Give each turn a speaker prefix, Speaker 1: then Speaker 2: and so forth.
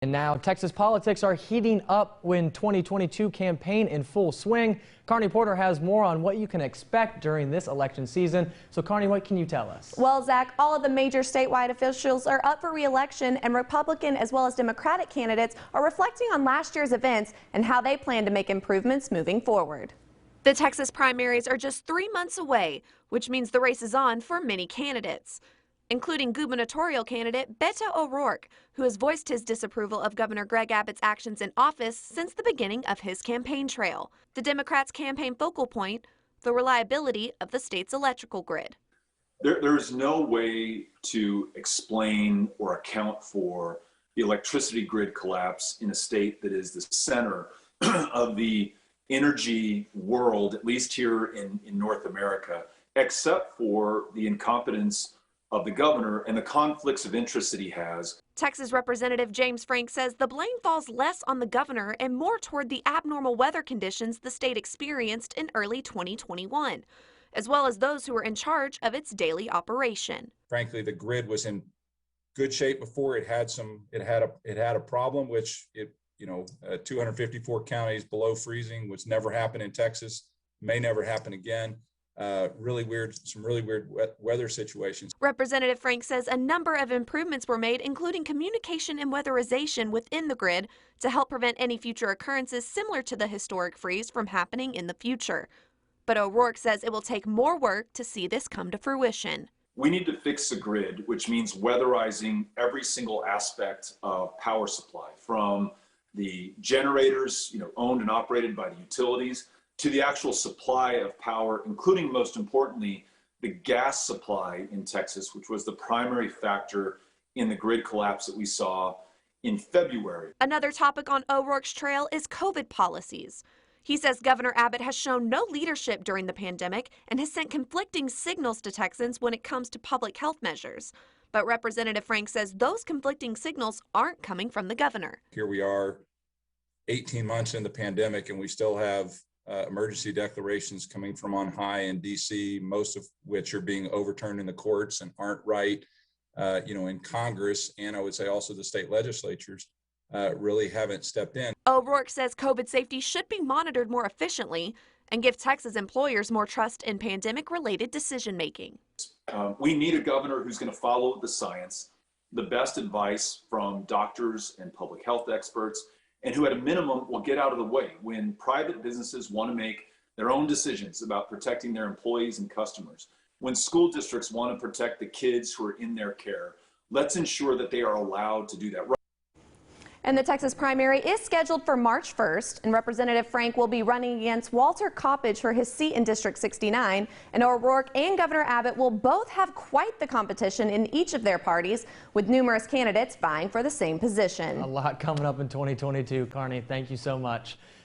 Speaker 1: And now Texas politics are heating up when 2022 campaign in full swing. Carney Porter has more on what you can expect during this election season. So Carney, what can you tell us?
Speaker 2: Well, Zach, all of the major statewide officials are up for re-election, and Republican as well as Democratic candidates are reflecting on last year's events and how they plan to make improvements moving forward.
Speaker 3: The Texas primaries are just 3 months away, which means the race is on for many candidates, including gubernatorial candidate Beto O'Rourke, who has voiced his disapproval of Governor Greg Abbott's actions in office since the beginning of his campaign trail. The Democrats' campaign focal point, the reliability of the state's electrical grid.
Speaker 4: There is no way to explain or account for the electricity grid collapse in a state that is the center of the energy world, at least here in North America, except for the incompetence of the governor and the conflicts of interest that he has.
Speaker 3: Texas Representative James Frank says the blame falls less on the governor and more toward the abnormal weather conditions the state experienced in early 2021, as well as those who were in charge of its daily operation.
Speaker 5: Frankly, the grid was in good shape before it had a problem, which 254 counties below freezing, which never happened in Texas, may never happen again. Some really weird weather situations.
Speaker 3: Representative Frank says a number of improvements were made, including communication and weatherization within the grid to help prevent any future occurrences similar to the historic freeze from happening in the future. But O'Rourke says it will take more work to see this come to fruition.
Speaker 4: We need to fix the grid, which means weatherizing every single aspect of power supply, from the generators, owned and operated by the utilities, to the actual supply of power, including, most importantly, the gas supply in Texas, which was the primary factor in the grid collapse that we saw in February.
Speaker 3: Another topic on O'Rourke's trail is COVID policies. He says Governor Abbott has shown no leadership during the pandemic and has sent conflicting signals to Texans when it comes to public health measures. But Representative Frank says those conflicting signals aren't coming from the governor.
Speaker 5: Here we are 18 months in the pandemic, and we still have emergency declarations coming from on high in D.C., most of which are being overturned in the courts and aren't right, in Congress, and I would say also the state legislatures really haven't stepped in.
Speaker 3: O'Rourke says COVID safety should be monitored more efficiently and give Texas employers more trust in pandemic-related decision-making.
Speaker 4: We need a governor who's going to follow the science, the best advice from doctors and public health experts, and who at a minimum will get out of the way when private businesses want to make their own decisions about protecting their employees and customers. When school districts want to protect the kids who are in their care, let's ensure that they are allowed to do that.
Speaker 2: And the Texas primary is scheduled for March 1st, and Representative Frank will be running against Walter Coppedge for his seat in District 69. And O'Rourke and Governor Abbott will both have quite the competition in each of their parties, with numerous candidates vying for the same position.
Speaker 1: A lot coming up in 2022, Carney. Thank you so much.